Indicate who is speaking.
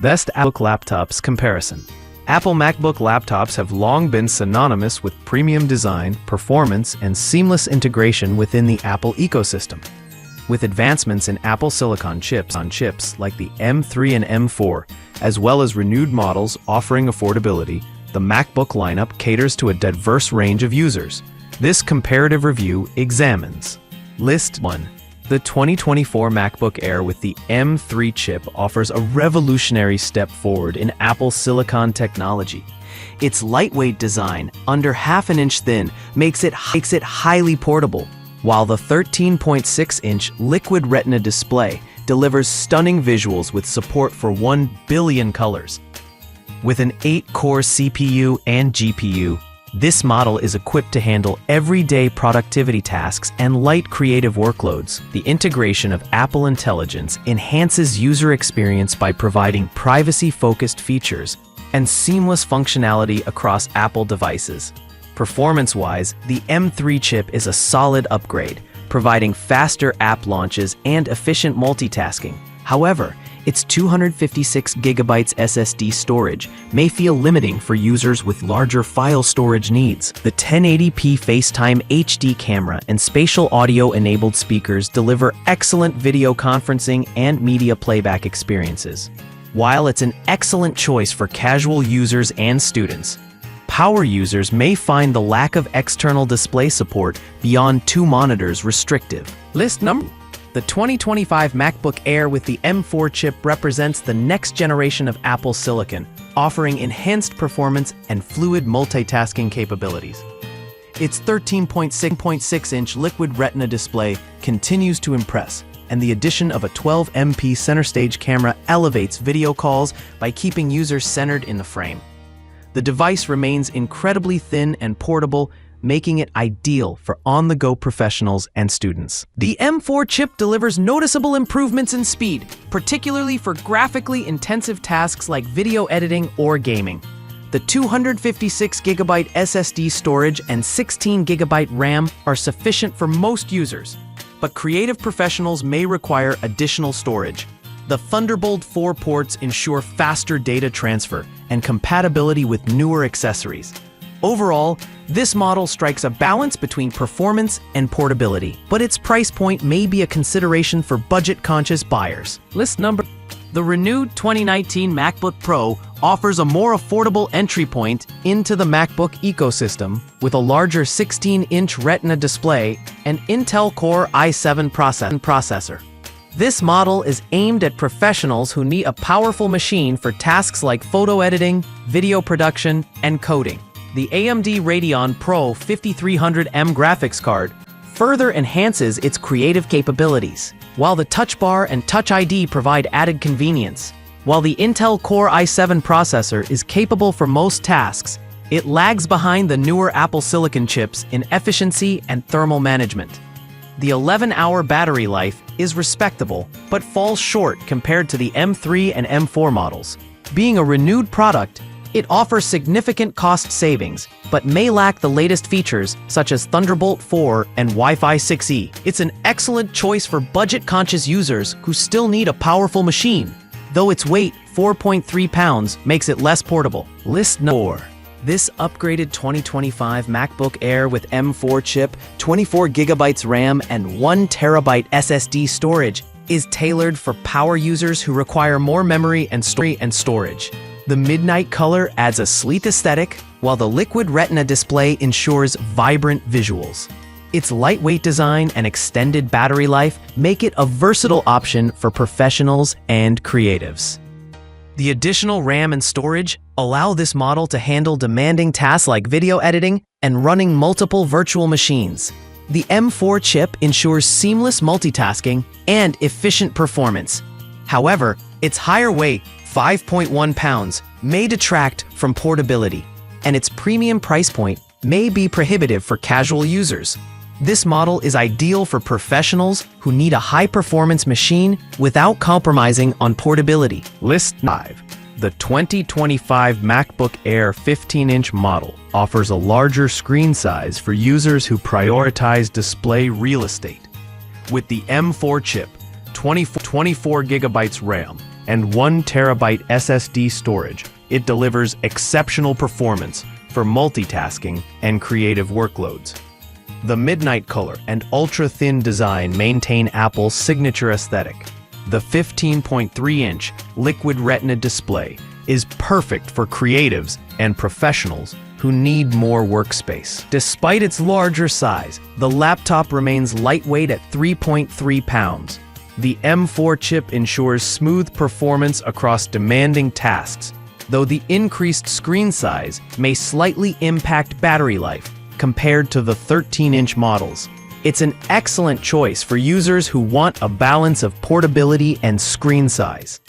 Speaker 1: Best MacBook Laptops Comparison. Apple MacBook laptops have long been synonymous with premium design, performance, and seamless integration within the Apple ecosystem. With advancements in Apple Silicon chips like the M3 and M4, as well as renewed models offering affordability, the MacBook lineup caters to a diverse range of users. This comparative review examines. List 1. The 2024 MacBook Air with the M3 chip offers a revolutionary step forward in Apple Silicon technology. Its lightweight design, under half an inch thin, makes it highly portable, while the 13.6-inch Liquid Retina display delivers stunning visuals with support for 1 billion colors. With an 8-core CPU and GPU, this model is equipped to handle everyday productivity tasks and light creative workloads. The integration of Apple Intelligence enhances user experience by providing privacy-focused features and seamless functionality across Apple devices. Performance-wise, the M3 chip is a solid upgrade, providing faster app launches and efficient multitasking. However, its 256GB SSD storage may feel limiting for users with larger file storage needs. The 1080p FaceTime HD camera and spatial audio-enabled speakers deliver excellent video conferencing and media playback experiences. While it's an excellent choice for casual users and students, power users may find the lack of external display support beyond 2 monitors restrictive. List number. The 2025 MacBook Air with the M4 chip represents the next generation of Apple Silicon, offering enhanced performance and fluid multitasking capabilities. Its 13.6-inch Liquid Retina display continues to impress, and the addition of a 12MP center stage camera elevates video calls by keeping users centered in the frame. The device remains incredibly thin and portable, making it ideal for on-the-go professionals and students. The M4 chip delivers noticeable improvements in speed, particularly for graphically intensive tasks like video editing or gaming. The 256GB SSD storage and 16GB RAM are sufficient for most users, but creative professionals may require additional storage. The Thunderbolt 4 ports ensure faster data transfer and compatibility with newer accessories. Overall, this model strikes a balance between performance and portability, but its price point may be a consideration for budget-conscious buyers. List number. The renewed 2019 MacBook Pro offers a more affordable entry point into the MacBook ecosystem with a larger 16-inch Retina display and Intel Core i7 processor. This model is aimed at professionals who need a powerful machine for tasks like photo editing, video production, and coding. The AMD Radeon Pro 5300M graphics card further enhances its creative capabilities, while the Touch Bar and Touch ID provide added convenience. While the Intel Core i7 processor is capable for most tasks, it lags behind the newer Apple Silicon chips in efficiency and thermal management. The 11-hour battery life is respectable, but falls short compared to the M3 and M4 models. Being a renewed product, it offers significant cost savings, but may lack the latest features such as Thunderbolt 4 and Wi-Fi 6E. It's an excellent choice for budget-conscious users who still need a powerful machine, though its weight, 4.3 pounds, makes it less portable. List 4. This upgraded 2025 MacBook Air with M4 chip, 24GB RAM, and 1TB SSD storage is tailored for power users who require more memory and storage. The midnight color adds a sleek aesthetic, while the Liquid Retina display ensures vibrant visuals. Its lightweight design and extended battery life make it a versatile option for professionals and creatives. The additional RAM and storage allow this model to handle demanding tasks like video editing and running multiple virtual machines. The M4 chip ensures seamless multitasking and efficient performance. However, its higher weight, 5.1 pounds, may detract from portability, and its premium price point may be prohibitive for casual users. This model is ideal for professionals who need a high-performance machine without compromising on portability. List 5. The 2025 MacBook Air 15-inch model offers a larger screen size for users who prioritize display real estate. With the M4 chip, 24GB RAM, and 1 terabyte SSD storage, it delivers exceptional performance for multitasking and creative workloads. The midnight color and ultra-thin design maintain Apple's signature aesthetic. The 15.3-inch Liquid Retina display is perfect for creatives and professionals who need more workspace. Despite its larger size, the laptop remains lightweight at 3.3 pounds. The M4 chip ensures smooth performance across demanding tasks, though the increased screen size may slightly impact battery life compared to the 13-inch models. It's an excellent choice for users who want a balance of portability and screen size.